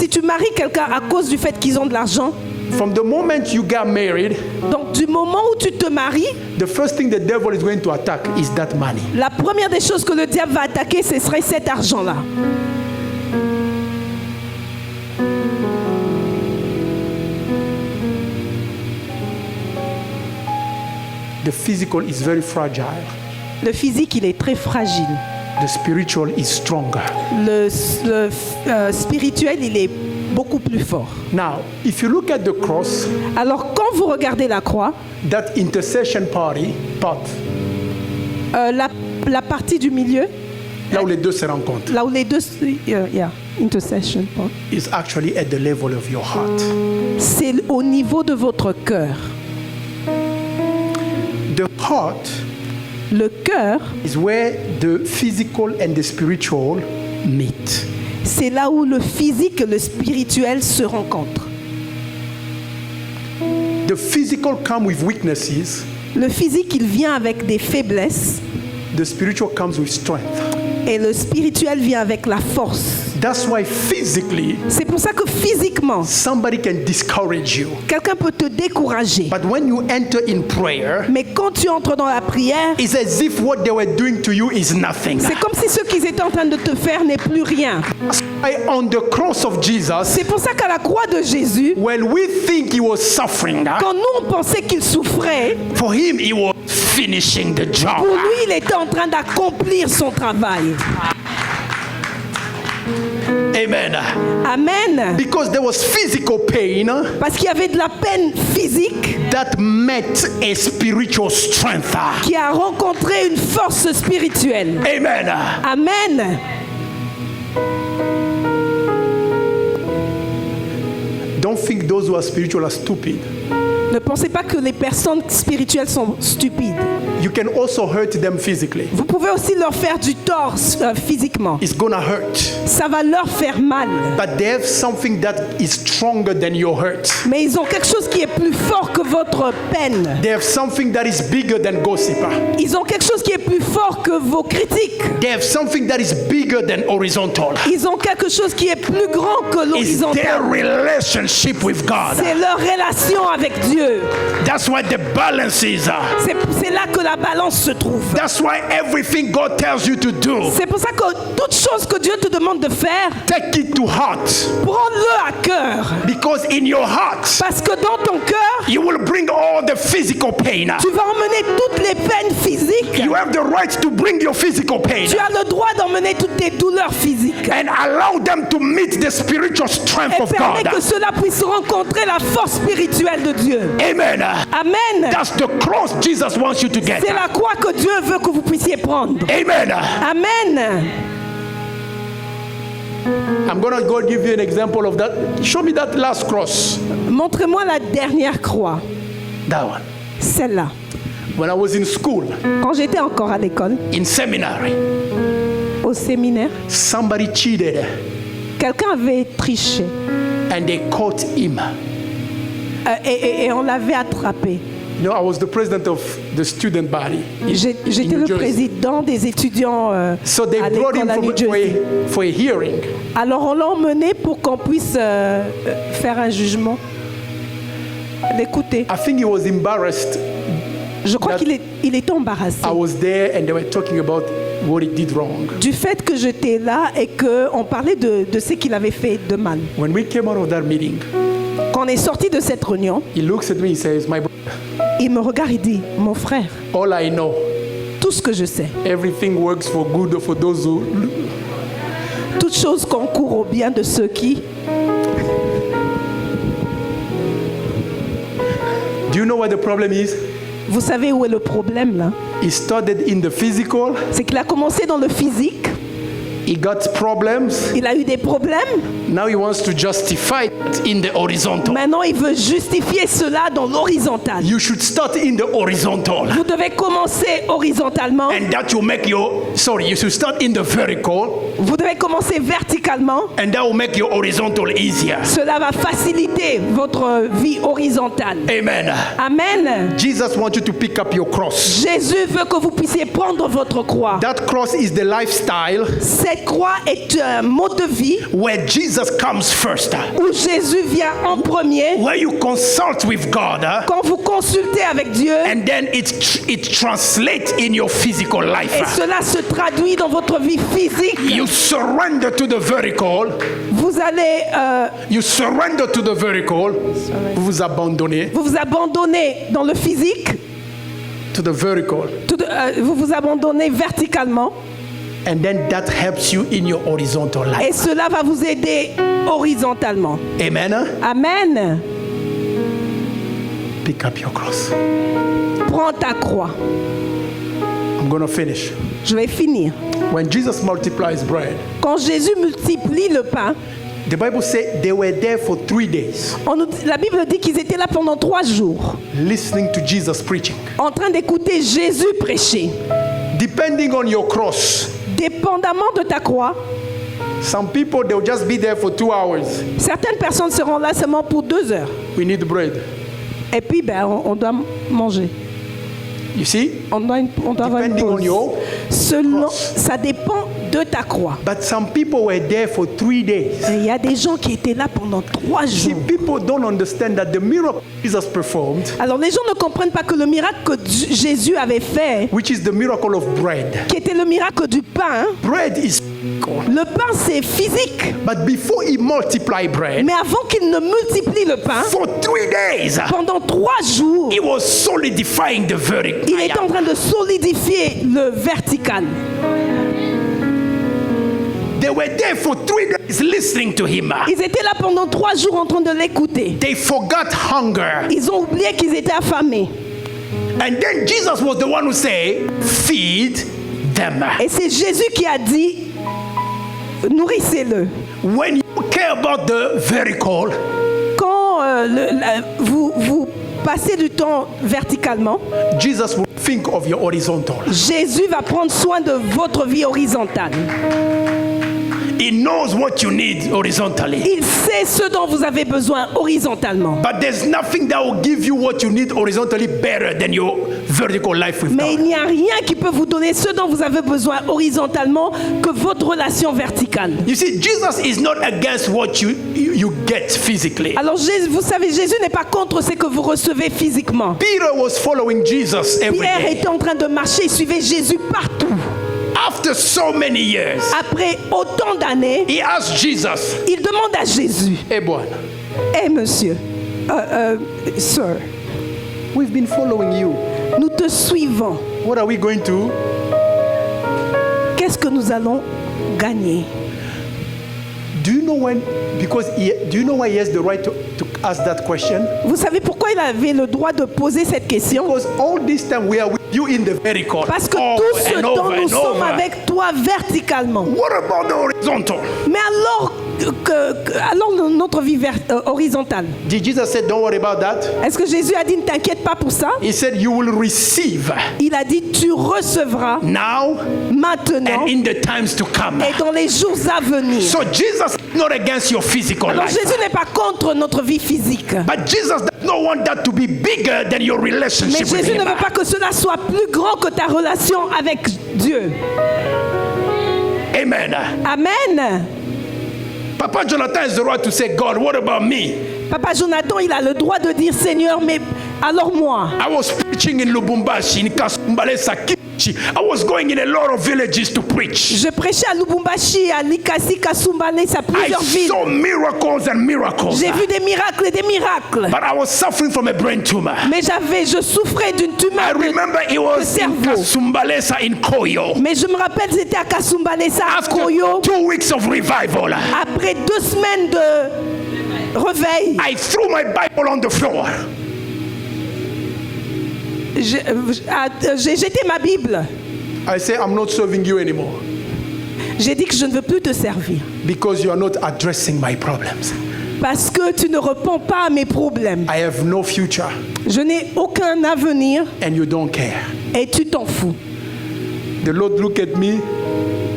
tu maries quelqu'un à cause du fait qu'ils ont de l'argent, from the moment you got married, donc du moment où tu te maries, the first thing the devil is going to attack is that money. la première des choses que le diable va attaquer, ce serait cet argent-là. The physical is very fragile. Le physique, il est très fragile. The spiritual is stronger. Le spirituel, il est beaucoup plus fort. Now, if you look at the cross, Alors, quand vous regardez la croix, that intercession part, la partie du milieu, là où les deux se rencontrent, là où les deux, intercession, is actually at the level of your heart. c'est au niveau de votre cœur. The heart Le cœur, is where the physical and the spiritual meet. C'est là où le physique et le spirituel se rencontrent. The physical comes with weaknesses, Le physique, il vient avec des faiblesses the spiritual comes with strength. et le spirituel vient avec la force. That's why physically, C'est pour ça que physiquement, somebody can discourage you. quelqu'un peut te décourager. But when you enter in prayer, Mais quand tu entres dans la prière, it's as if what they were doing to you is nothing. c'est comme si ce qu'ils étaient en train de te faire n'est plus rien. That's why on the cross of Jesus, C'est pour ça qu'à la croix de Jésus, when we think he was suffering, quand nous on pensait qu'il souffrait, for him he was finishing the job. pour lui il était en train d'accomplir son travail. Amen. Amen. Because there was physical pain Parce qu'il y avait de la peine physique that met a spiritual strength. qui a rencontré une force spirituelle. Amen. Amen. Don't think those who are spiritual are stupid. Ne pensez pas que les personnes spirituelles sont stupides. You can also hurt them physically. Vous pouvez aussi leur faire du tort physiquement. It's gonna hurt. Ça va leur faire mal. But they have something that is stronger than your hurt. Mais ils ont quelque chose qui est plus fort que votre peine. They have something that is bigger than gossip. Ils ont quelque chose qui est plus fort que vos critiques. They have something that is bigger than horizontal. Ils ont quelque chose qui est plus grand que It's their l'horizontal. relationship with God. C'est leur relation avec Dieu. That's why the balance is. C'est là que la balance se trouve. That's why everything God tells you to do, C'est pour ça que toute chose que Dieu te demande de faire, take it to heart. prends-le à cœur. Because in your heart, Parce que dans ton cœur, you will bring all the physical pain. tu vas emmener toutes les peines physiques. You have the right to bring your physical pain Tu as le droit d'emmener toutes tes douleurs physiques. and allow them to meet the spiritual strength Et of permets God. que cela puisse rencontrer la force spirituelle de Dieu. Amen. Amen. That's the cross Jesus wants you to get. C'est la croix que Dieu veut que vous puissiez prendre. Amen. Amen. I'm going to go give you an example of that. Show me that last cross. Montrez-moi la dernière croix. That one. Celle-là. When I was in school, Quand j'étais encore à l'école, in seminary, au séminaire, somebody cheated quelqu'un avait triché and they caught him. et on l'avait attrapé. You know, I was the president of the student body. J'étais New le Jersey. président des étudiants So they à brought him l'école à New Jersey. for a hearing. Alors on l'a emmené pour qu'on puisse faire un jugement, l'écouter. I think he was embarrassed. Je crois That- qu'il était embarrassé I was there and they were talking about what he did wrong. du fait que j'étais là et qu'on parlait de ce qu'il avait fait de mal. When we came out of that meeting, Quand on est sorti de cette réunion, he looks at me, he says, my brother, il me regarde et dit, mon frère, all I know, tout ce que je sais, everything works for good for those who... toute chose concourt au bien de ceux qui... Do you know what the problem is? Vous savez où est le problème là? He started in the physical, C'est qu'il a commencé dans le physique, he got problems, il a eu des problèmes, now he wants to justify it in the horizontal. maintenant il veut justifier cela dans l'horizontal. You should start in the horizontal. Vous devez commencer horizontalement, And that will make you should start in the vertical, vous devez commencer verticalement, and that will make your horizontal easier. cela va faciliter votre vie horizontale. Amen. Amen. Jesus wants you to pick up your cross. Jésus veut que vous puissiez prendre votre croix. That cross is the lifestyle Cette croix est un mode de vie where Jesus comes first, où Jésus vient en premier. where you consult with God, Quand vous consultez avec Dieu, and then it translates in your physical et life. cela se traduit dans votre vie physique, You surrender to the vertical. vous allez You surrender to the vertical. Vous vous abandonnez vous abandonner dans le physique, to the vertical, vous vous abandonnez verticalement, and then that helps you in your horizontal life. et cela va vous aider horizontalement. Amen. Amen. Pick up your cross. Prends ta croix. I'm going to finish. Je vais finir. When Jesus multiplies bread, Quand Jésus multiplie le pain, the Bible said they were there for 3 days la Bible dit qu'ils étaient là pendant 3 jours, listening to Jesus preaching. en train d'écouter Jésus prêcher. Depending on your cross, Dépendamment de ta croix, Some people, they'll just be there for 2 hours. Certaines personnes seront là seulement pour 2 heures. We need bread. Et puis, on doit manger. You see? On doit avoir une Depending on your Selon, cross. ça dépend de ta croix. But some people were there for 3 days. Et il y a des gens qui étaient là pendant 3 See, jours. people don't understand that the miracle Jesus performed, Alors les gens ne comprennent pas que le miracle que Jésus avait fait, which is the miracle of bread. qui était le miracle du pain, Bread is le pain c'est physique. but before he multiplied bread, Mais avant qu'il ne multiplie le pain, for 3 days, pendant 3 jours, he was solidifying the verdict. il est en train de solidifier le vertical. They were there for 3 days listening to him. Ils étaient là pendant 3 jours en train de l'écouter. They forgot hunger. Ils ont oublié qu'ils étaient affamés. And then Jesus was the one who said, feed them. Et c'est Jésus qui a dit, nourrissez-le. When you care about the vertical, Quand vous passez du temps verticalement, Jesus will think of your horizontal. Jésus va prendre soin de votre vie horizontale. He knows what you need horizontally. Il sait ce dont vous avez besoin horizontalement. But there's nothing that will give you what you need horizontally better than your vertical life with Mais il God. n'y a rien qui peut vous donner ce dont vous avez besoin horizontalement que votre relation verticale. You see, Jesus is not against what you get physically. Alors vous savez, Jésus n'est pas contre ce que vous recevez physiquement. Peter was following Jesus every Pierre day. était en train de marcher, il suivait Jésus partout. After so many years, Après autant d'années, he asked Jesus, il demande à Jésus, hey boy, "Hey monsieur, sir, we've been following you. nous te suivons. What are we going to? Qu'est-ce que nous allons gagner?" Do you know when? Do you know why he has the right to ask that question? Vous savez pourquoi il avait le droit de poser cette question? Because all this time we are with you in the vertical. Parce que over tout ce and temps, over nous and sommes over. avec toi verticalement. What about the horizontal? Mais alors, alors notre vie horizontale, Did Jesus say, don't worry about that? est-ce que Jésus a dit ne t'inquiète pas pour ça? He said, you will receive Il a dit tu recevras now maintenant and in the times to come. et dans les jours à venir. So Jesus is not against your physical Alors life. Jésus n'est pas contre notre vie physique. But Jesus does not want that to be bigger than your Mais relationship with Jésus him. ne veut pas que cela soit plus grand que ta relation avec Dieu. Amen. Amen. Papa Jonathan is the right to say, God, what about me? Papa Jonathan, il a le droit de dire Seigneur, mais alors moi. I was preaching in Lubumbashi, in Kasumbalesa, Kimchi. I was going in a lot of villages to preach. Je prêchais à Lubumbashi, à Likasi, Kasumbale, à I plusieurs villes. saw miracles and miracles. J'ai vu des miracles et des miracles. But I was suffering from a brain tumor. Mais je souffrais d'une I tumeur remember it de was in cerveau. Kasumbalesa in Koyo. Mais je me rappelle, c'était à Kasumbalesa, à After Koyo. 2 weeks of revival, Après 2 semaines de réveil, I threw my Bible on the floor. j'ai jeté ma Bible. I say, I'm not serving you anymore J'ai dit que je ne veux plus te servir. because you are not addressing my problems. Parce que tu ne réponds pas à mes problèmes. I have no future Je n'ai aucun avenir and you don't care. et tu t'en fous. The Lord looked at me,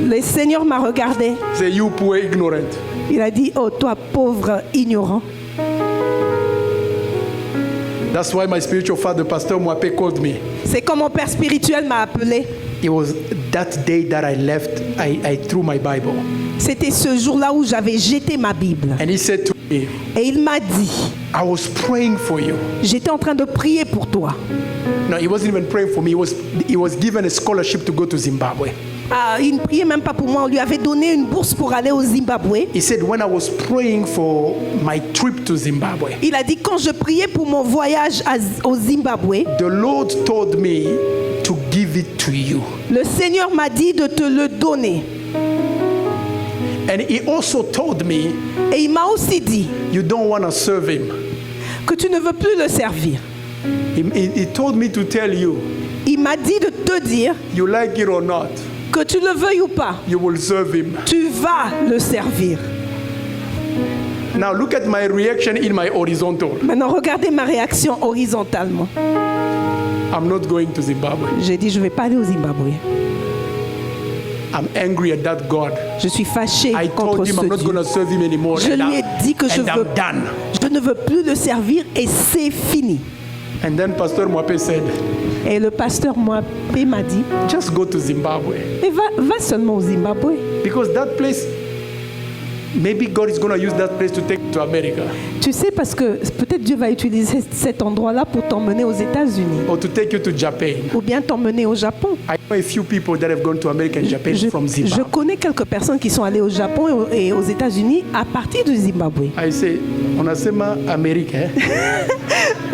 Le Seigneur m'a regardé. say, you poor ignorant. Il a dit, oh toi pauvre ignorant. That's why my spiritual father, Pastor Mwape, called me. C'est comme mon père spirituel m'a appelé. It was that day that I left, I threw my Bible. C'était ce jour-là où j'avais jeté ma Bible. And he said to me, Et il m'a dit, I was praying for you. j'étais en train de prier pour toi. No, he wasn't even praying for me. He was given a scholarship to go to Zimbabwe. Ah, il ne priait même pas pour moi. On lui avait donné une bourse pour aller au Zimbabwe. He said, when I was praying for my trip to Zimbabwe, Il a dit, quand je priais pour mon voyage au Zimbabwe, the Lord told me to give it to you. le Seigneur m'a dit de te le donner. And he also told me, Et il m'a aussi dit you don't want to serve him. que tu ne veux plus le servir. He told me to tell you, Il m'a dit de te dire you like it or not, que tu le veuilles ou pas, you will serve him. tu vas le servir. Now look at my reaction in my horizontal. Maintenant, regardez ma réaction horizontalement. I'm not going to Zimbabwe. J'ai dit, je ne vais pas aller au Zimbabwe. I'm angry at that God. Je suis fâché I contre told him ce I'm not Dieu. going to serve him anymore. Je lui ai dit que je and I'm done. ne veux plus le servir et c'est fini. And then Pastor Mwape said, Et le pasteur m'a dit, just go to Zimbabwe. mais va seulement au Zimbabwe. Because that place, maybe God is going to use that place to take you to America. Tu sais, parce que peut-être Dieu va utiliser cet endroit-là pour t'emmener aux États-Unis Or to take you to Japan. ou bien t'emmener au Japon. I know a few people that have gone to America and Japan from Je Zimbabwe. connais quelques personnes qui sont allées au Japon et aux États-Unis à partir du Zimbabwe. I say, onasema America.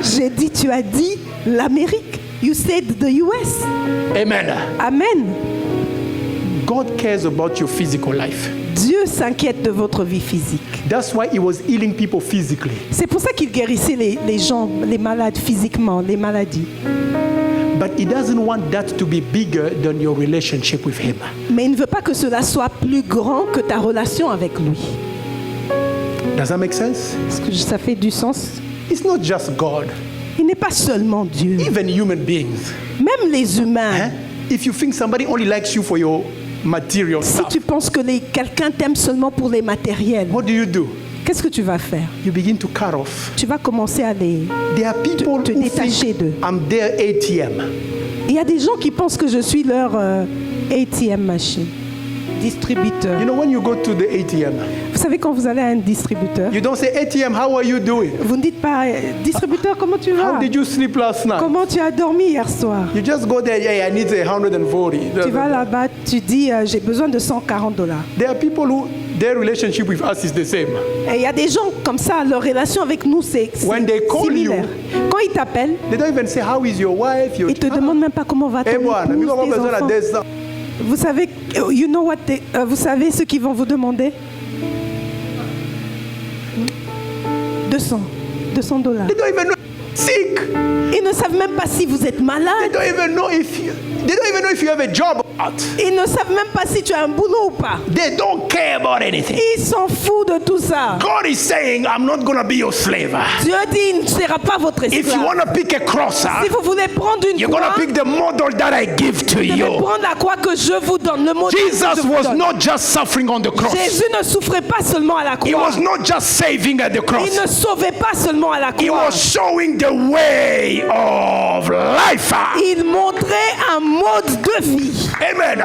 J'ai dit, tu as dit l'Amérique. You said the US. Amen. Amen. God cares about your physical life. Dieu s'inquiète de votre vie physique. That's why he was healing people physically. C'est pour ça qu'il guérissait les gens, les malades physiquement, les maladies. But he doesn't want that to be bigger than your relationship with him. Mais il ne veut pas que cela soit plus grand que ta relation avec lui. Does that make sense? Est-ce que ça fait du sens? It's not just God. Il n'est pas seulement Dieu. Even human beings. Même les humains. Huh? If you think somebody only likes you for your material Si stuff, tu penses que quelqu'un t'aime seulement pour les matériels, what do? qu'est-ce que tu vas faire? You begin to cut off. Tu vas commencer à les... There are people te who détacher think d'eux. I'm their ATM. Il y a des gens qui pensent que je suis leur ATM machine, distributeur. You know, when you go to the ATM, Vous savez, quand vous allez à un distributeur, you don't say, ATM, how are you doing? vous ne dites pas, distributeur, comment tu vas? How did you sleep last night? Comment tu as dormi hier soir? You just go there, yeah, I need 140. Tu vas là-bas, tu dis, j'ai besoin de $140. There are people who, their relationship with us is the same. Et il y a des gens comme ça, leur relation avec nous, c'est When they call similaire. Quand ils t'appellent, They don't even say, how is your wife, your ils te demandent même pas comment va ton Eh, bwana, épouse, mimi kama tes besoin na enfants. 200. Vous savez, you know what vous savez ce qu'ils vont vous demander? 200 $200. They don't even know sick. Ils ne savent même pas si vous êtes They malade. don't even know if you have a job or not. Ils ne savent même pas si tu as un boulot ou pas. They don't care about anything. Ils s'en foutent de tout ça. God is saying, I'm not going to be your slave. Dieu dit, il ne sera pas votre If you esclave. want to pick a cross, Si vous voulez prendre une you're going croix, to pick the model that I give to vous devez you. prendre la croix que je vous donne. Le modèle que Jesus je vous was donne. not just suffering on the cross. Jésus ne souffrait pas seulement à la He croix. was not just saving at the Il cross. ne sauvait pas seulement à la He croix. was showing the way of life. Il montrait un mode de vie. Amen.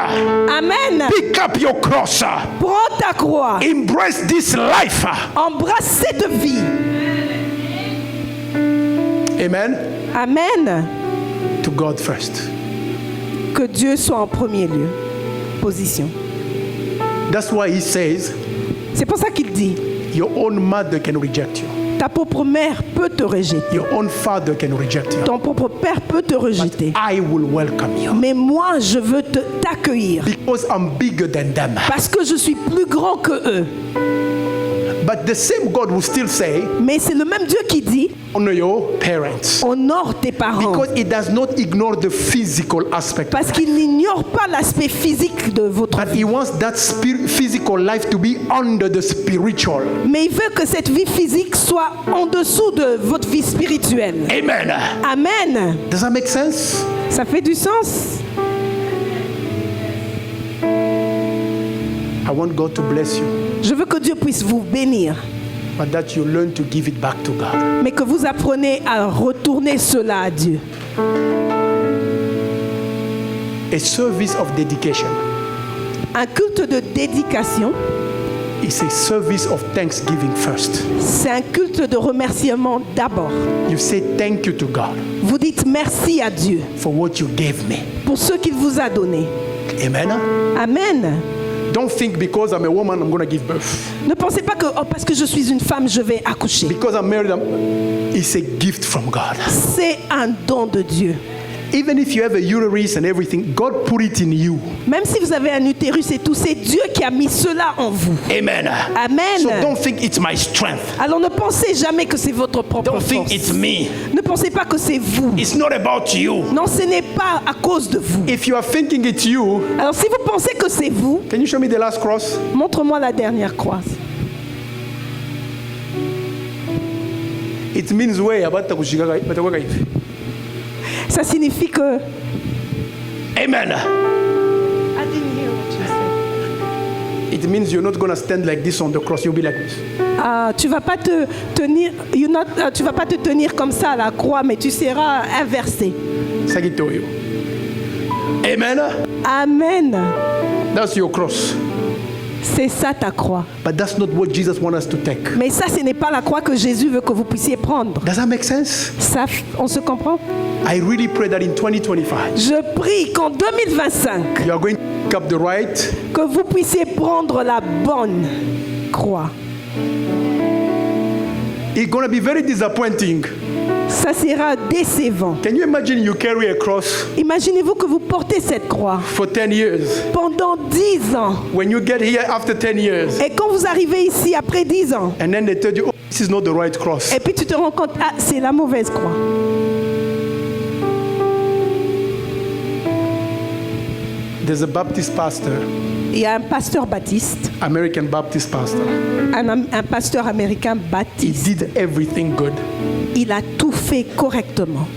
Amen. Pick up your cross. Prends ta croix. Embrace this life. Embrasse cette vie. Amen. Amen. To God first. Que Dieu soit en premier lieu. Position. That's why he says, C'est pour ça qu'il dit, your own mother can reject you. ta propre mère peut te rejeter. Your own father can reject you. Ton propre père peut te rejeter. I will welcome you. Mais moi, je veux t'accueillir. Because I'm bigger than them. Parce que je suis plus grand que eux. But the same God will still say, Mais c'est le même Dieu qui dit, honor your parents. honore tes parents. Because he does not ignore the physical aspect. Parce qu'il n'ignore pas l'aspect physique de votre But vie. he wants that physical life to be under the spiritual. Mais il veut que cette vie physique soit en dessous de votre vie spirituelle. Amen. Amen. Does that make sense? Ça fait du sens? I want God to bless you, Je veux que Dieu puisse vous bénir, but that you learn to give it back to God. mais que vous apprenez à retourner cela à Dieu. A service of dedication Un culte de dédication, is a service of thanksgiving first. c'est un culte de remerciement d'abord. You say thank you to God Vous dites merci à Dieu for what you gave me. pour ce qu'il vous a donné. Amen. Amen. Don't think because I'm a woman, I'm going to give birth. Ne pensez pas que parce que je suis une femme, je vais accoucher. Because I'm married, it's a gift from God. C'est un don de Dieu. Even if you have a uterus and everything, God put it in you. Même si vous avez un utérus et tout, c'est Dieu qui a mis cela en vous. Amen. Amen. So don't think it's my strength. Alors ne pensez jamais que c'est votre propre Don't think force. it's me. Ne pensez pas que c'est vous. It's not about you. Non, ce n'est pas à cause de vous. If you are thinking it's you, Alors si vous pensez que c'est vous, can you show me the last cross? montre-moi la dernière croix. It means way about Ça signifie que... Amen. I didn't hear what you said. it means you're not going to stand like this on the cross. You'll be like this. Tu vas pas te tenir, tu vas pas te tenir comme ça à la croix, mais tu seras inversé. Sagitoyo. Amen. Amen. That's your cross. C'est ça ta croix. But that's not what Jesus wants us to take. Mais ça, ce n'est pas la croix que Jésus veut que vous puissiez prendre. Does that make sense? Ça, on se comprend? I really pray that in 2025, Je prie qu'en 2025, you are going to pick up the right. que vous puissiez prendre la bonne croix. It's going to be very disappointing. Ça sera décevant. Can you imagine you carry a cross Imaginez-vous que vous portez cette croix for 10 years? pendant 10 ans. When you get here after 10 years, Et quand vous arrivez ici après 10 ans, and then they tell you, oh, this is not the right cross. et puis tu te rends compte, ah, c'est la mauvaise croix. There's a Baptist pastor, Il y a un pasteur baptiste, American Baptist pastor. un pasteur américain He baptiste. did everything good. Il a tout fait correctement.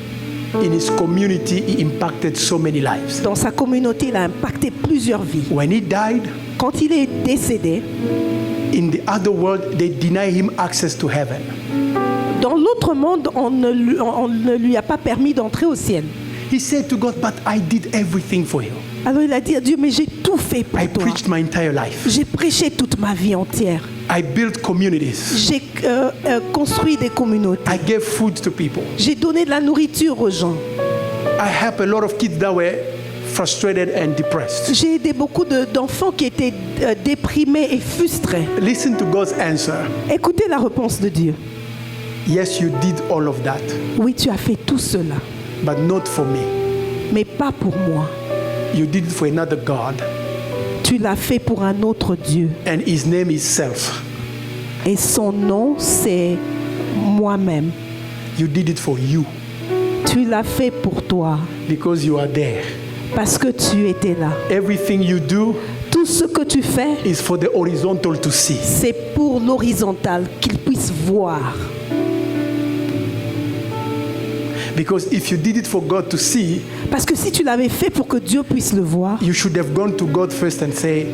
In his community, he impacted so many lives. Dans sa communauté, il a impacté plusieurs vies. When he died, Quand il est décédé, in the other world, they deny him access to heaven. dans l'autre monde, on ne lui a pas permis d'entrer au ciel. He said to God, but I did everything for you. Alors il a dit à Dieu, mais j'ai tout fait pour I toi. preached my entire life. J'ai prêché toute ma vie entière. I built communities. J'ai construit des communautés. I gave food to people. J'ai donné de la nourriture aux gens. I helped a lot of kids that were frustrated and depressed. J'ai aidé beaucoup d'enfants qui étaient déprimés et frustrés. Listen to God's answer. Écoutez la réponse de Dieu. Yes, you did all of that, Oui, tu as fait tout cela, but not for me. mais pas pour moi. You did it for another God, Tu l'as fait pour un autre Dieu. and his name is self. Et son nom, c'est moi-même. You did it for you Tu l'as fait pour toi, because you are there. parce que tu étais là. Everything you do Tout ce que tu fais, is for the horizontal to see. c'est pour l'horizontal, qu'il puisse voir. Because if you did it for God to see, Parce que si tu l'avais fait pour que Dieu puisse le voir, you should have gone to God first and say,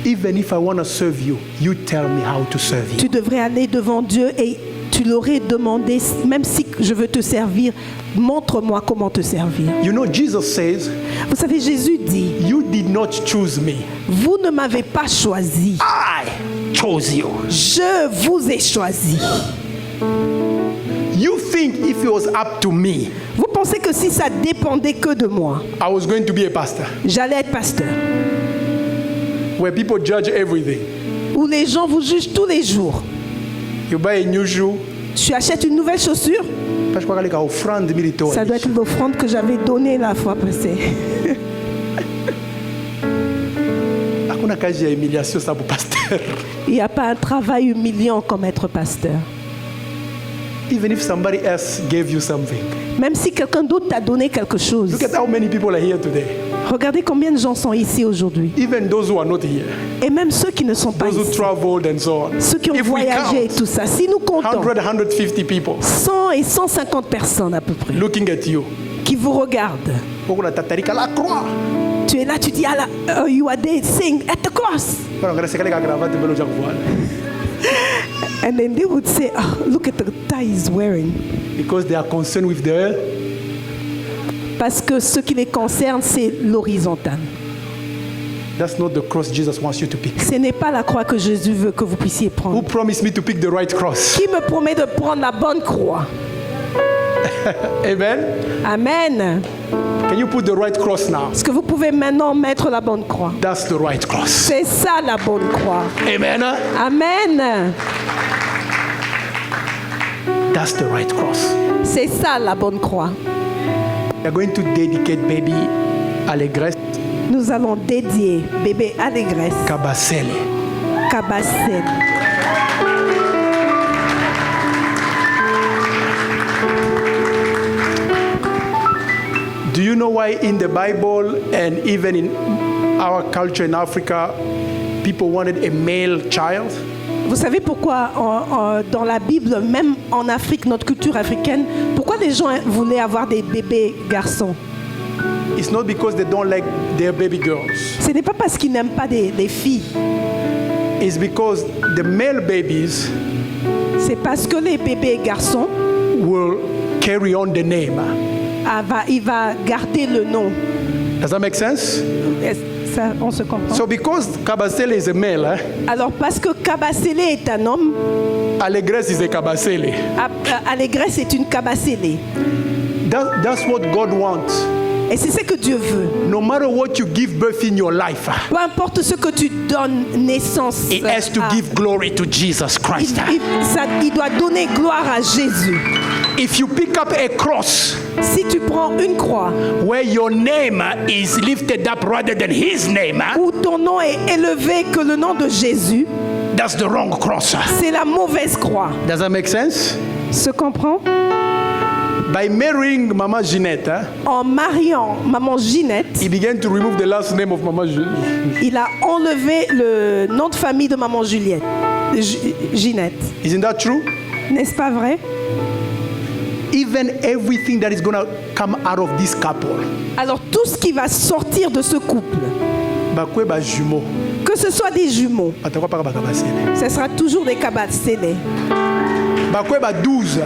even if I want to serve you, you tell me how to serve you. tu devrais aller devant Dieu et tu l'aurais demandé, même si je veux te servir, montre-moi comment te servir. You know, Jesus says, Vous savez, Jésus dit, you did not choose me. vous ne m'avez pas choisi, I chose you. je vous ai choisi. You think if it was up to me, Vous pensez que si ça dépendait que de moi, I was going to be a pastor, j'allais être pasteur, where people judge everything. où les gens vous jugent tous les jours. You buy a new shoe, Tu achètes une nouvelle chaussure, parce que les offrande militaire. ça doit être l'offrande que j'avais donnée la fois passée. Hakuna kazi ya humiliation ça pour pasteur. Il n'y a pas un travail humiliant comme être pasteur. Even if somebody else gave you something. Même si quelqu'un d'autre t'a donné quelque chose. Look at how many people are here today. Regardez combien de gens sont ici aujourd'hui. Even those who are not here. Et même ceux qui ne sont pas Those who ici. traveled and so on. Ceux qui ont If we voyagé et count, tout ça. Si nous comptons 100, 150 people 100 et 150 personnes à peu près looking at you. qui vous regardent. Poko na tatarika la croix. Tu es là, tu dis, you are there saying at the cross. Para ngara sekali ka cravate belo ja kuvala. And then they would say, oh, look at the tie he's wearing. Because they are concerned with the. Parce que ce qui les concerne, c'est l'horizontal. That's not the cross Jesus wants you to pick. Ce n'est pas la croix que Jésus veut que vous puissiez Who prendre. promised me to pick the right cross? Qui me promet de prendre la bonne croix? Amen. Amen. Can you put the right cross now? Est-ce que vous pouvez maintenant mettre la bonne croix? That's the right cross. C'est ça la bonne croix. Amen. Amen. That's the right cross. C'est ça la bonne croix. We are going to dedicate baby Allégresse Nous allons dédier bébé Allégresse Kabasele. Kabasele. Do you know why in the Bible and even in our culture in Africa, people wanted a male child? Vous savez pourquoi dans la Bible, même en Afrique, notre culture africaine, pourquoi les gens voulaient avoir des bébés garçons? it's not because they don't like their baby girls. Ce n'est pas parce qu'ils n'aiment pas des filles. It's because the male babies C'est parce que les bébés garçons, will carry on the name. il va garder le nom. Does that make sense? Ça, on se comprend. So because Kabasele is a male, Alors parce que Kabasele est un homme, Allégresse is a Kabasele. Allégresse est une Kabasele. That's what God wants. Et c'est ce que Dieu veut. No matter what you give birth in your life, Peu importe ce que tu donnes naissance it has to à, give glory to Jesus Christ. il doit donner gloire à Jésus. If you pick up a cross Si tu prends une croix where your name is lifted up rather than his name, où ton nom est élevé que le nom de Jésus, that's the wrong cross. c'est la mauvaise croix. Does that make sense? Se comprend? By marrying Mama Ginette, En mariant maman Ginette, he began to remove the last name of Mama Ginette. il a enlevé le nom de famille de maman Juliette, Ginette. Isn't that true? N'est-ce pas vrai? Even everything that is going to come out of this couple, Alors tout ce qui va sortir de ce couple, bakwe ba jumeau, que ce soit des jumeaux, batakwa pa ba kabasele. ce sera toujours des Kabasele. Bakwe ba 12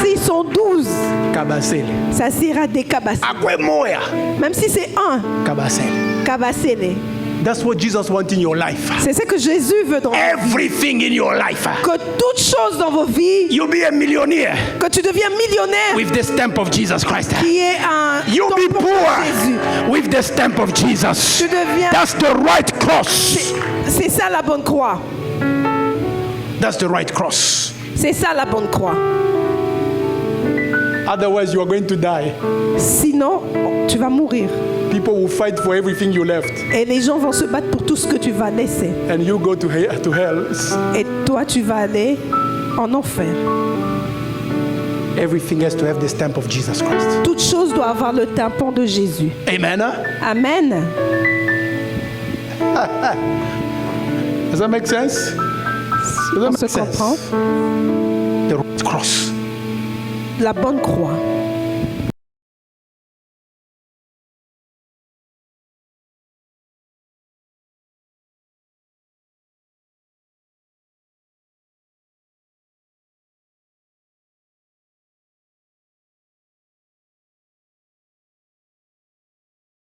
S'ils sont 12, kabasele. ça sera des Kabasele. Akwe moya Même si c'est un kabasele. Kabasele. That's what Jesus wants in your life. C'est ce que Jésus veut dans Everything in your life. que toutes choses dans vos vies, You be a millionaire que tu deviens millionnaire, with the stamp of Jesus Christ. qui est un You be tampon de Jésus. poor with the stamp of Jesus. Tu deviens, That's the right cross. c'est ça la bonne croix. That's the right cross. C'est ça la bonne croix. Otherwise, you are going to die. Sinon, tu vas mourir. People will fight for everything you left, Et les gens vont se battre pour tout ce que tu vas laisser. and you go to hell. Et toi, tu vas aller en enfer. Everything has to have the stamp of Jesus Christ. Toute chose doit avoir le tampon de Jésus. Amen. Amen. Does that make sense? Does that On se make sense? comprend. The right cross. La bonne croix.